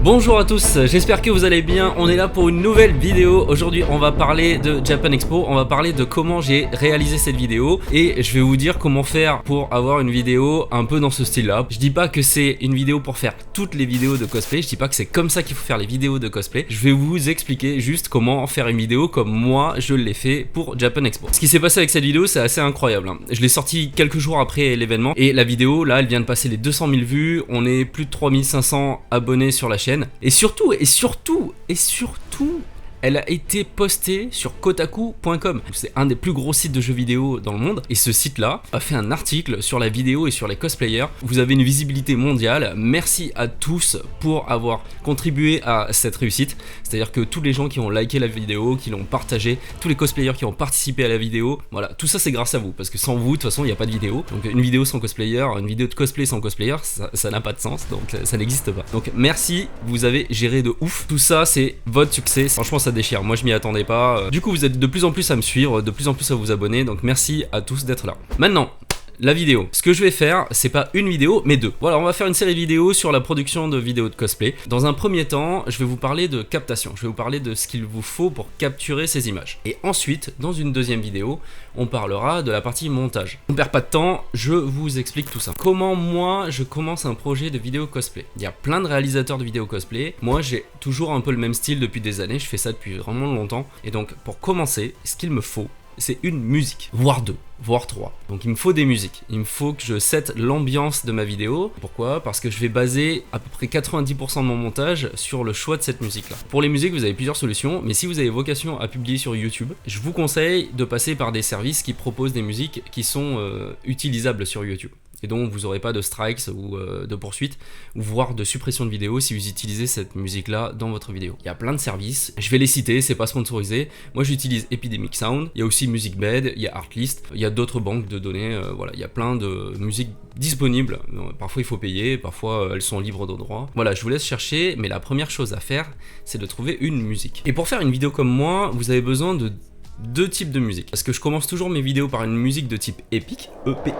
Bonjour à tous, j'espère que vous allez bien, on est là pour une nouvelle vidéo. Aujourd'hui on va parler de Japan Expo, on va parler de comment j'ai réalisé cette vidéo et je vais vous dire comment faire pour avoir une vidéo un peu dans ce style là. Je dis pas que c'est une vidéo pour faire toutes les vidéos de cosplay, je dis pas que c'est comme ça qu'il faut faire les vidéos de cosplay. Je vais vous expliquer juste comment faire une vidéo comme moi je l'ai fait pour Japan Expo. Ce qui s'est passé avec cette vidéo c'est assez incroyable, hein. Je l'ai sorti quelques jours après l'événement et la vidéo là elle vient de passer les 200 000 vues, on est plus de 3500 abonnés sur la chaîne. Et surtout, elle a été postée sur kotaku.com. C'est un des plus gros sites de jeux vidéo dans le monde. Et ce site-là a fait un article sur la vidéo et sur les cosplayers. Vous avez une visibilité mondiale. Merci à tous pour avoir contribué à cette réussite. C'est-à-dire que tous les gens qui ont liké la vidéo, qui l'ont partagé, tous les cosplayers qui ont participé à la vidéo, voilà, tout ça c'est grâce à vous. Parce que sans vous, de toute façon, il n'y a pas de vidéo. Donc une vidéo sans cosplayer, une vidéo de cosplay sans cosplayer, ça n'a pas de sens. Donc ça n'existe pas. Donc merci, vous avez géré de ouf. Tout ça, c'est votre succès. Franchement, ça déchire, moi je m'y attendais pas. Du coup vous êtes de plus en plus à me suivre, de plus en plus à vous abonner, donc merci à tous d'être là. Maintenant, la vidéo. Ce que je vais faire, c'est pas une vidéo, mais deux. Voilà, on va faire une série vidéo sur la production de vidéos de cosplay. Dans un premier temps, je vais vous parler de captation. Je vais vous parler de ce qu'il vous faut pour capturer ces images. Et ensuite, dans une deuxième vidéo, on parlera de la partie montage. On perd pas de temps, je vous explique tout ça. Comment moi, je commence un projet de vidéo cosplay. Il y a plein de réalisateurs de vidéos cosplay. Moi, j'ai toujours un peu le même style depuis des années. Je fais ça depuis vraiment longtemps. Et donc, pour commencer, ce qu'il me faut, c'est une musique, voire deux, voire trois. Donc il me faut des musiques, il me faut que je set l'ambiance de ma vidéo. Pourquoi? Parce que je vais baser à peu près 90% de mon montage sur le choix de cette musique là. Pour les musiques vous avez plusieurs solutions, mais si vous avez vocation à publier sur YouTube, je vous conseille de passer par des services qui proposent des musiques qui sont utilisables sur YouTube. Et donc vous n'aurez pas de strikes ou de poursuites, ou voire de suppression de vidéo si vous utilisez cette musique là dans votre vidéo. Il y a plein de services, je vais les citer, c'est pas sponsorisé. Moi j'utilise Epidemic Sound, il y a aussi MusicBed, il y a Artlist, il y a d'autres banques de données, voilà, il y a plein de musiques disponibles. Parfois il faut payer, parfois elles sont libres de droit. Voilà, je vous laisse chercher, mais la première chose à faire, c'est de trouver une musique. Et pour faire une vidéo comme moi, vous avez besoin de deux types de musique, parce que je commence toujours mes vidéos par une musique de type épique, EPIC,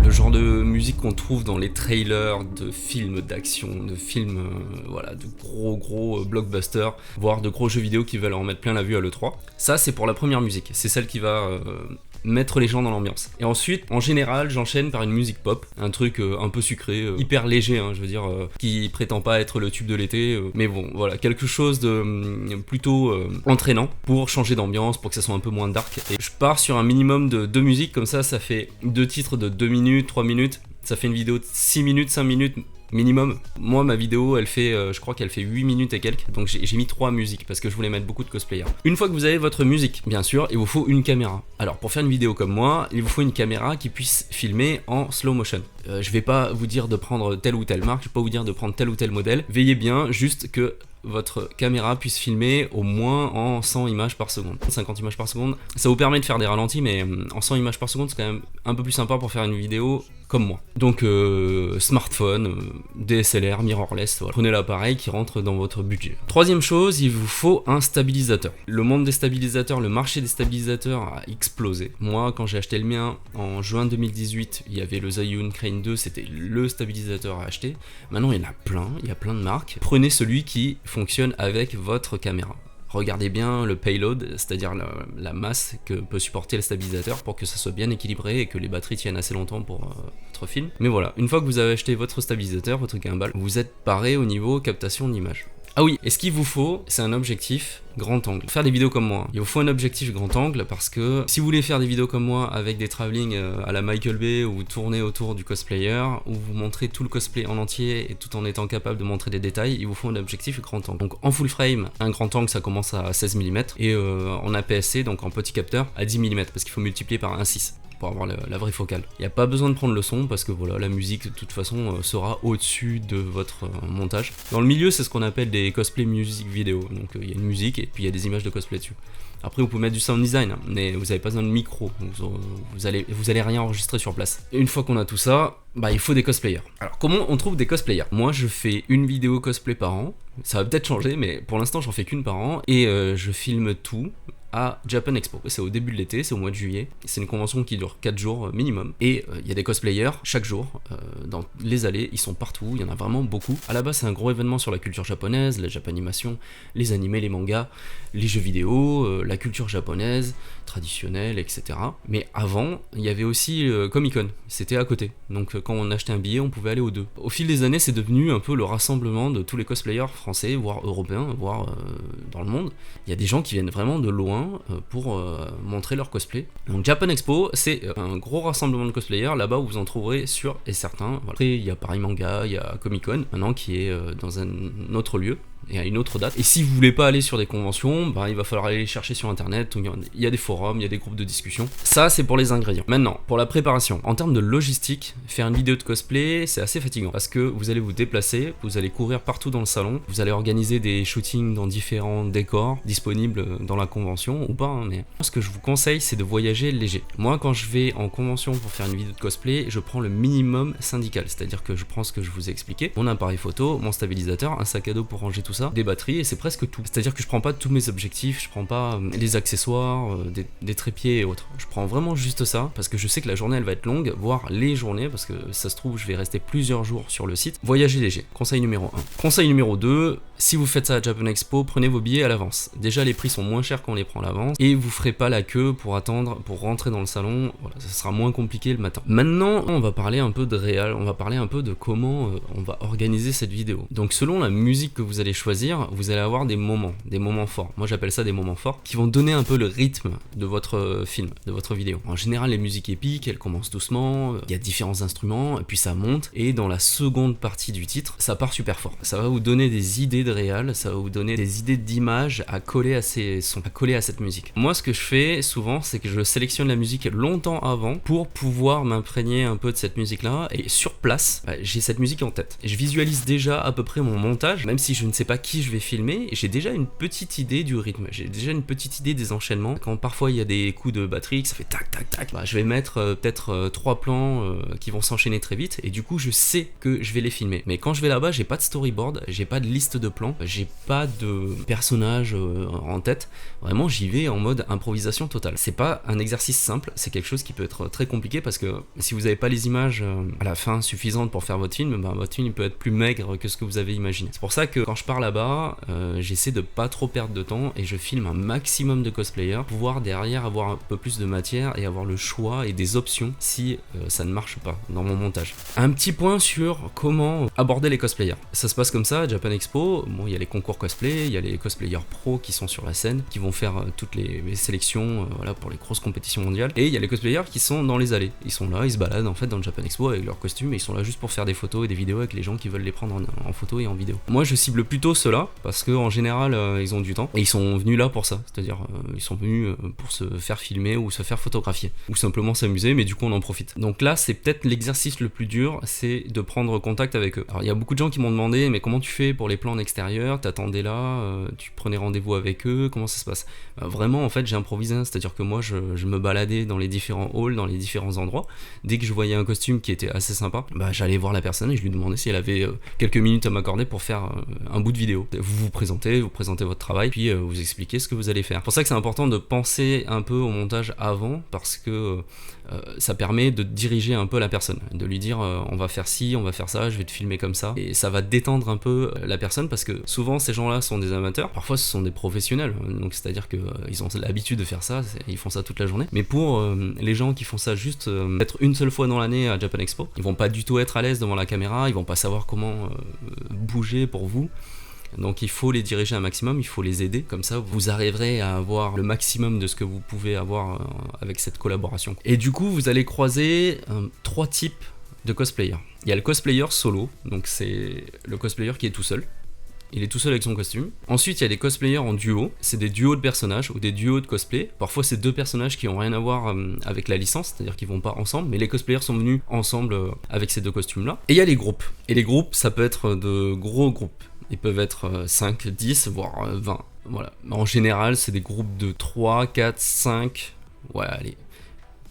le genre de musique qu'on trouve dans les trailers de films d'action, de films voilà, de gros blockbusters, voire de gros jeux vidéo qui veulent en mettre plein la vue à l'E3. Ça c'est pour la première musique, c'est celle qui va mettre les gens dans l'ambiance. Et ensuite, en général, j'enchaîne par une musique pop, un truc un peu sucré, hyper léger, hein, je veux dire, qui prétend pas être le tube de l'été, mais bon, voilà, quelque chose de plutôt entraînant pour changer d'ambiance, pour que ça soit un peu moins dark. Et je pars sur un minimum de deux musiques, comme ça fait deux titres de 2 minutes, 3 minutes, ça fait une vidéo de 6 minutes, 5 minutes, minimum. Moi ma vidéo elle fait je crois qu'elle fait 8 minutes et quelques, donc j'ai mis 3 musiques parce que je voulais mettre beaucoup de cosplayers. Une fois que vous avez votre musique, bien sûr, il vous faut une caméra. Alors pour faire une vidéo comme moi, il vous faut une caméra qui puisse filmer en slow motion. Je vais pas vous dire de prendre telle ou telle marque, je vais pas vous dire de prendre tel ou tel modèle. Veillez bien juste que votre caméra puisse filmer au moins en 100 images par seconde. 50 images par seconde, ça vous permet de faire des ralentis, mais en 100 images par seconde c'est quand même un peu plus sympa pour faire une vidéo comme moi. Donc smartphone, DSLR, mirrorless, voilà. Prenez l'appareil qui rentre dans votre budget. Troisième chose, il vous faut un stabilisateur. Le monde des stabilisateurs, le marché des stabilisateurs a explosé. Moi quand j'ai acheté le mien en juin 2018, il y avait le Zhiyun Crane 2, c'était le stabilisateur à acheter. Maintenant il y en a plein, il y a plein de marques. Prenez celui qui fonctionne avec votre caméra. Regardez bien le payload, c'est-à-dire la masse que peut supporter le stabilisateur pour que ça soit bien équilibré et que les batteries tiennent assez longtemps pour votre film. Mais voilà, une fois que vous avez acheté votre stabilisateur, votre gimbal, vous êtes paré au niveau captation d'image. Ah oui, et ce qu'il vous faut, c'est un objectif grand angle. Pour faire des vidéos comme moi, il vous faut un objectif grand angle parce que si vous voulez faire des vidéos comme moi avec des travelling à la Michael Bay où vous tournez autour du cosplayer, où vous montrez tout le cosplay en entier et tout en étant capable de montrer des détails, il vous faut un objectif grand angle. Donc en full frame, un grand angle ça commence à 16 mm et en APS-C, donc en petit capteur, à 10 mm parce qu'il faut multiplier par 1,6 pour avoir la vraie focale. Il n'y a pas besoin de prendre le son parce que voilà, la musique de toute façon sera au-dessus de votre montage. Dans le milieu, c'est ce qu'on appelle des cosplay music vidéo. Donc il y a une musique et puis il y a des images de cosplay dessus. Après vous pouvez mettre du sound design, hein, mais vous n'avez pas besoin de micro, vous allez rien enregistrer sur place. Et une fois qu'on a tout ça, bah il faut des cosplayers. Alors comment on trouve des cosplayers? Moi je fais une vidéo cosplay par an, ça va peut-être changer mais pour l'instant j'en fais qu'une par an et je filme tout. à Japan Expo. C'est au début de l'été, c'est au mois de juillet. C'est une convention qui dure 4 jours minimum. Et il y a des cosplayers chaque jour dans les allées, ils sont partout, il y en a vraiment beaucoup. À la base, c'est un gros événement sur la culture japonaise, la japanimation, les animés, les mangas, les jeux vidéo, la culture japonaise, traditionnelle, etc. Mais avant, il y avait aussi Comic-Con, c'était à côté. Donc quand on achetait un billet, on pouvait aller aux deux. Au fil des années, c'est devenu un peu le rassemblement de tous les cosplayers français, voire européens, voire dans le monde. Il y a des gens qui viennent vraiment de loin pour montrer leur cosplay. Donc Japan Expo, c'est un gros rassemblement de cosplayers. Là-bas, vous en trouverez sûr et certain. Voilà. Après, il y a Paris Manga, il y a Comic-Con, maintenant qui est dans un autre lieu et à une autre date. Et si vous voulez pas aller sur des conventions, bah, il va falloir aller les chercher sur internet. Il y a des forums, il y a des groupes de discussion. Ça, c'est pour les ingrédients. Maintenant, pour la préparation. En termes de logistique, faire une vidéo de cosplay, c'est assez fatigant parce que vous allez vous déplacer, vous allez courir partout dans le salon, vous allez organiser des shootings dans différents décors disponibles dans la convention ou pas, hein, mais ce que je vous conseille, c'est de voyager léger. Moi, quand je vais en convention pour faire une vidéo de cosplay, je prends le minimum syndical, c'est-à-dire que je prends ce que je vous ai expliqué, mon appareil photo, mon stabilisateur, un sac à dos pour ranger tout ça, des batteries, et c'est presque tout. C'est-à-dire que je prends pas tous mes objectifs, je prends pas les accessoires, des trépieds et autres. Je prends vraiment juste ça, parce que je sais que la journée elle va être longue, voire les journées, parce que ça se trouve je vais rester plusieurs jours sur le site. Voyager léger, conseil numéro 1. Conseil numéro 2, si vous faites ça à Japan Expo, prenez vos billets à l'avance. Déjà les prix sont moins chers quand on les prend à l'avance, et vous ferez pas la queue pour attendre, pour rentrer dans le salon, voilà, ça sera moins compliqué le matin. Maintenant, on va parler un peu de réal, on va parler un peu de comment on va organiser cette vidéo. Donc selon la musique que vous allez choisir, vous allez avoir des moments forts. Moi j'appelle ça des moments forts, qui vont donner un peu le rythme de votre film, de votre vidéo. En général, les musiques épiques, elles commencent doucement, il y a différents instruments, et puis ça monte, et dans la seconde partie du titre, ça part super fort. Ça va vous donner des idées de réal, ça va vous donner des idées d'images à coller à cette musique. Moi, ce que je fais souvent, c'est que je sélectionne la musique longtemps avant pour pouvoir m'imprégner un peu de cette musique-là, et sur place, j'ai cette musique en tête. Et je visualise déjà à peu près mon montage, même si je ne sais pas qui je vais filmer, j'ai déjà une petite idée du rythme, j'ai déjà une petite idée des enchaînements. Quand parfois il y a des coups de batterie, que ça fait tac tac tac, je vais mettre peut-être 3 plans qui vont s'enchaîner très vite, et du coup je sais que je vais les filmer. Mais quand je vais là-bas, j'ai pas de storyboard, j'ai pas de liste de plans, j'ai pas de personnage en tête. Vraiment, j'y vais en mode improvisation totale. C'est pas un exercice simple, c'est quelque chose qui peut être très compliqué parce que si vous avez pas les images à la fin suffisantes pour faire votre film, votre film peut être plus maigre que ce que vous avez imaginé. C'est pour ça que quand je pars là-bas, j'essaie de pas trop perdre de temps et je filme un maximum de cosplayers pour pouvoir derrière avoir un peu plus de matière et avoir le choix et des options si ça ne marche pas dans mon montage. Un petit point sur comment aborder les cosplayers. Ça se passe comme ça à Japan Expo. Bon, il y a les concours cosplay, il y a les cosplayers pros qui sont sur la scène, qui vont faire toutes les sélections voilà, pour les grosses compétitions mondiales. Et il y a les cosplayers qui sont dans les allées. Ils sont là, ils se baladent en fait dans le Japan Expo avec leurs costumes et ils sont là juste pour faire des photos et des vidéos avec les gens qui veulent les prendre en photo et en vidéo. Moi, je cible plutôt ceux-là parce que en général, ils ont du temps et ils sont venus là pour ça. C'est-à-dire, ils sont venus pour se faire filmer ou se faire photographier ou simplement s'amuser, mais du coup, on en profite. Donc là, c'est peut-être l'exercice le plus dur, c'est de prendre contact avec eux. Alors, il y a beaucoup de gens qui m'ont demandé, mais comment tu fais pour les plans en extérieur? T'attendais là, tu prenais rendez-vous avec eux, comment ça se passe? Vraiment, en fait, j'ai improvisé, c'est-à-dire que moi, je me baladais dans les différents halls, dans les différents endroits. Dès que je voyais un costume qui était assez sympa, j'allais voir la personne et je lui demandais si elle avait quelques minutes à m'accorder pour faire un bout de vidéo. Vous présentez votre travail, puis vous expliquez ce que vous allez faire. C'est pour ça que c'est important de penser un peu au montage avant, parce que ça permet de diriger un peu la personne, de lui dire on va faire ci, on va faire ça, je vais te filmer comme ça, et ça va détendre un peu la personne, parce que souvent ces gens-là sont des amateurs, parfois ce sont des professionnels, donc c'est-à-dire que ils ont l'habitude de faire ça, ils font ça toute la journée, mais pour les gens qui font ça juste peut-être une seule fois dans l'année à Japan Expo, ils vont pas du tout être à l'aise devant la caméra, ils vont pas savoir comment bouger pour vous. Donc il faut les diriger un maximum, il faut les aider, comme ça vous arriverez à avoir le maximum de ce que vous pouvez avoir avec cette collaboration. Et du coup vous allez croiser 3 types de cosplayers. Il y a le cosplayer solo, donc c'est le cosplayer qui est tout seul. Il est tout seul avec son costume. Ensuite, il y a des cosplayers en duo. C'est des duos de personnages ou des duos de cosplay. Parfois, c'est 2 personnages qui n'ont rien à voir avec la licence, c'est-à-dire qu'ils vont pas ensemble, mais les cosplayers sont venus ensemble avec ces 2 costumes-là. Et il y a les groupes. Et les groupes, ça peut être de gros groupes. Ils peuvent être 5, 10, voire 20. Voilà. En général, c'est des groupes de 3, 4, 5, ouais, allez,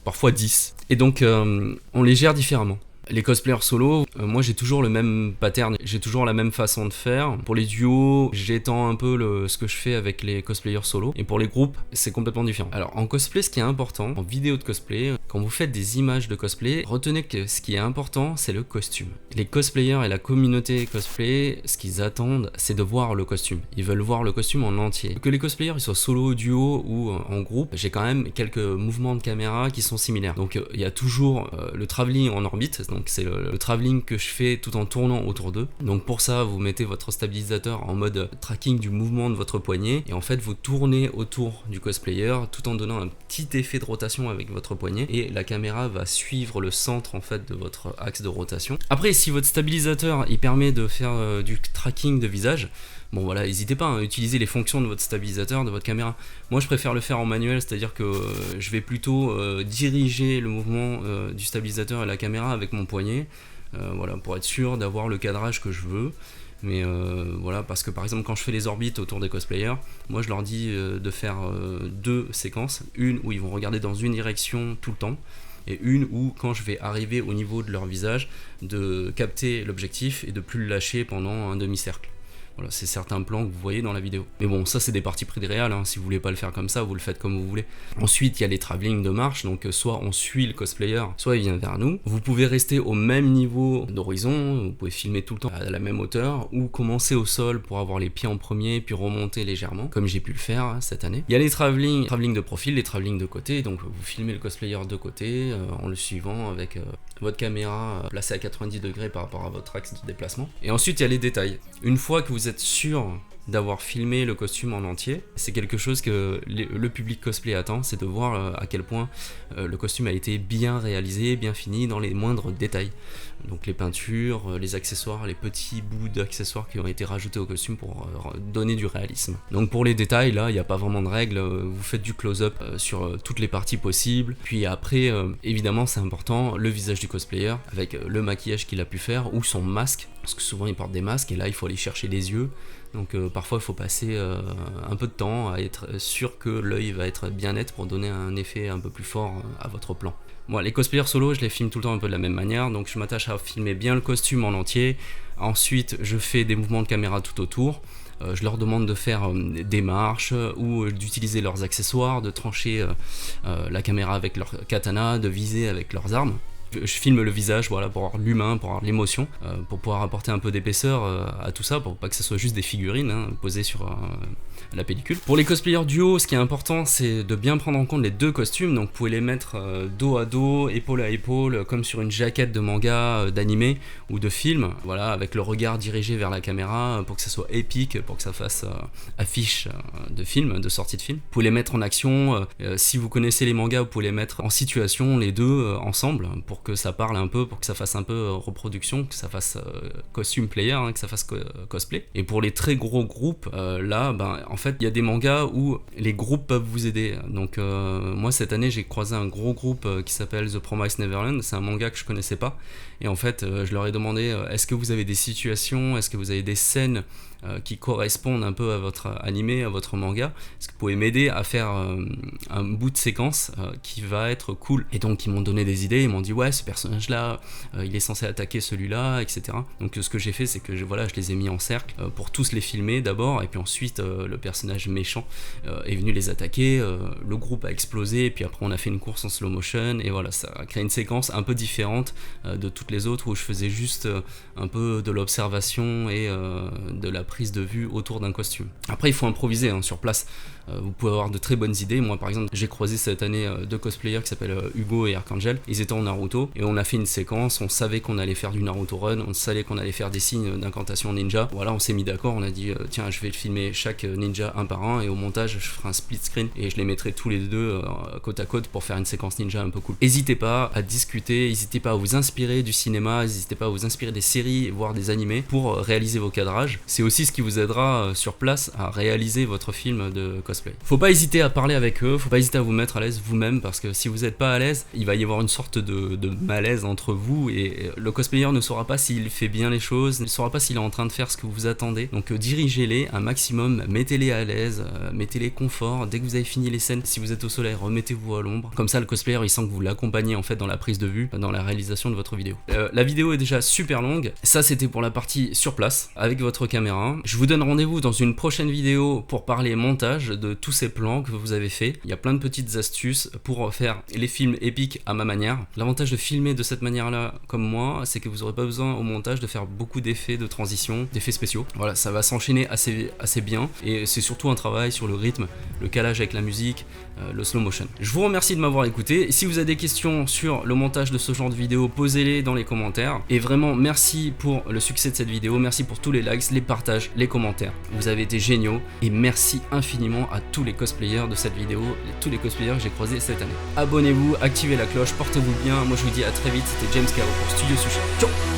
parfois 10. Et donc, on les gère différemment. Les cosplayers solo, moi j'ai toujours le même pattern, j'ai toujours la même façon de faire. Pour les duos, j'étends un peu ce que je fais avec les cosplayers solo, et pour les groupes, c'est complètement différent. Alors en cosplay, ce qui est important, en vidéo de cosplay, quand vous faites des images de cosplay, retenez que ce qui est important, c'est le costume. Les cosplayers et la communauté cosplay, ce qu'ils attendent, c'est de voir le costume. Ils veulent voir le costume en entier. Que les cosplayers ils soient solo, duo ou en groupe, j'ai quand même quelques mouvements de caméra qui sont similaires. Donc il y a toujours le travelling en orbite, donc c'est le travelling que je fais tout en tournant autour d'eux. Donc pour ça, vous mettez votre stabilisateur en mode tracking du mouvement de votre poignet, et en fait vous tournez autour du cosplayer tout en donnant un petit effet de rotation avec votre poignet, et la caméra va suivre le centre en fait de votre axe de rotation. Après, si votre stabilisateur il permet de faire du tracking de visage, bon voilà, n'hésitez pas à utiliser les fonctions de votre stabilisateur, de votre caméra. Moi je préfère le faire en manuel, c'est-à-dire que je vais plutôt diriger le mouvement du stabilisateur et la caméra avec mon poignet, voilà, pour être sûr d'avoir le cadrage que je veux. Mais voilà, parce que par exemple quand je fais les orbites autour des cosplayers, moi je leur dis de faire deux séquences, une où ils vont regarder dans une direction tout le temps, et une où quand je vais arriver au niveau de leur visage, de capter l'objectif et de plus le lâcher pendant un demi-cercle. Voilà, c'est certains plans que vous voyez dans la vidéo. Mais bon, ça c'est des parties pris de réal, hein. Si vous voulez pas le faire comme ça, vous le faites comme vous voulez. Ensuite, il y a les travelling de marche, donc soit on suit le cosplayer, soit il vient vers nous. Vous pouvez rester au même niveau d'horizon, vous pouvez filmer tout le temps à la même hauteur, ou commencer au sol pour avoir les pieds en premier, puis remonter légèrement, comme j'ai pu le faire cette année. Il y a les travelling de profil, les travelling de côté, donc vous filmez le cosplayer de côté, en le suivant avec votre caméra placée à 90 degrés par rapport à votre axe de déplacement. Et ensuite, il y a les détails. Une fois que vous êtes sûr d'avoir filmé le costume en entier, c'est quelque chose que le public cosplay attend, c'est de voir à quel point le costume a été bien réalisé, bien fini dans les moindres détails. Donc les peintures, les accessoires, les petits bouts d'accessoires qui ont été rajoutés au costume pour donner du réalisme. Donc pour les détails, là, il n'y a pas vraiment de règles, vous faites du close-up sur toutes les parties possibles. Puis après, évidemment, c'est important, le visage du cosplayer, avec le maquillage qu'il a pu faire, ou son masque, parce que souvent il porte des masques, et là il faut aller chercher les yeux. Donc parfois il faut passer un peu de temps à être sûr que l'œil va être bien net pour donner un effet un peu plus fort à votre plan. Moi, les cosplayers solo, je les filme tout le temps un peu de la même manière, donc je m'attache à filmer bien le costume en entier. Ensuite, je fais des mouvements de caméra tout autour. Je leur demande de faire des marches ou d'utiliser leurs accessoires, de trancher la caméra avec leur katana, de viser avec leurs armes. Je filme le visage, voilà, pour avoir l'humain, pour avoir l'émotion, pour pouvoir apporter un peu d'épaisseur à tout ça, pour pas que ce soit juste des figurines posées sur la pellicule. Pour les cosplayers duo, ce qui est important, c'est de bien prendre en compte les deux costumes, donc vous pouvez les mettre dos à dos, épaule à épaule, comme sur une jaquette de manga, d'animé ou de film, voilà, avec le regard dirigé vers la caméra, pour que ça soit épique, pour que ça fasse affiche de film, de sortie de film. Vous pouvez les mettre en action, si vous connaissez les mangas, vous pouvez les mettre en situation, les deux ensemble, pour que ça parle un peu, pour que ça fasse un peu reproduction, que ça fasse costume player, que ça fasse cosplay. Et pour les très gros groupes, là, en fait, il y a des mangas où les groupes peuvent vous aider. Donc moi, cette année, j'ai croisé un gros groupe qui s'appelle The Promised Neverland. C'est un manga que je connaissais pas. Et en fait, je leur ai demandé, est-ce que vous avez des situations, est-ce que vous avez des scènes qui correspondent un peu à votre animé, à votre manga? Est-ce que vous pouvez m'aider à faire un bout de séquence qui va être cool? Et donc ils m'ont donné des idées, ils m'ont dit ouais, ce personnage là il est censé attaquer celui-là, etc. Donc ce que j'ai fait, c'est que je les ai mis en cercle pour tous les filmer d'abord, et puis ensuite le personnage méchant est venu les attaquer, le groupe a explosé, et puis après on a fait une course en slow motion, et voilà, ça a créé une séquence un peu différente de toutes les autres où je faisais juste un peu de l'observation et de la prise de vue autour d'un costume. Après il faut improviser sur place. Vous pouvez avoir de très bonnes idées. Moi par exemple, j'ai croisé cette année deux cosplayers qui s'appellent Hugo et Archangel. Ils étaient en Naruto et on a fait une séquence, on savait qu'on allait faire du Naruto Run, on savait qu'on allait faire des signes d'incantation ninja. Voilà, on s'est mis d'accord, on a dit tiens, je vais filmer chaque ninja un par un, et au montage je ferai un split screen et je les mettrai tous les deux côte à côte pour faire une séquence ninja un peu cool. N'hésitez pas à discuter, n'hésitez pas à vous inspirer du cinéma, n'hésitez pas à vous inspirer des séries, voire des animés pour réaliser vos cadrages. C'est aussi ce qui vous aidera sur place à réaliser votre film de cosplay. Faut pas hésiter à parler avec eux, faut pas hésiter à vous mettre à l'aise vous-même, parce que si vous n'êtes pas à l'aise, il va y avoir une sorte de de malaise entre vous, et le cosplayer ne saura pas s'il fait bien les choses, ne saura pas s'il est en train de faire ce que vous attendez. Donc dirigez-les un maximum, mettez-les à l'aise, mettez-les confort. Dès que vous avez fini les scènes, si vous êtes au soleil, remettez-vous à l'ombre. Comme ça le cosplayer il sent que vous l'accompagnez en fait dans la prise de vue, dans la réalisation de votre vidéo. La vidéo est déjà super longue, ça c'était pour la partie sur place avec votre caméra. Je vous donne rendez-vous dans une prochaine vidéo pour parler montage de tous ces plans que vous avez fait. Il y a plein de petites astuces pour faire les films épiques à ma manière. L'avantage de filmer de cette manière là comme moi, c'est que vous n'aurez pas besoin au montage de faire beaucoup d'effets de transition, d'effets spéciaux. Voilà, ça va s'enchaîner assez bien, et c'est surtout un travail sur le rythme, le calage avec la musique, le slow motion. Je vous remercie de m'avoir écouté. Si vous avez des questions sur le montage de ce genre de vidéo, posez-les dans les commentaires. Et vraiment merci pour le succès de cette vidéo, merci pour tous les likes, les partages, les commentaires. Vous avez été géniaux, et merci infiniment à tous les cosplayers de cette vidéo, tous les cosplayers que j'ai croisés cette année. Abonnez-vous, activez la cloche, portez-vous bien. Moi je vous dis à très vite, c'était James Caro pour Studio Sushi. Ciao.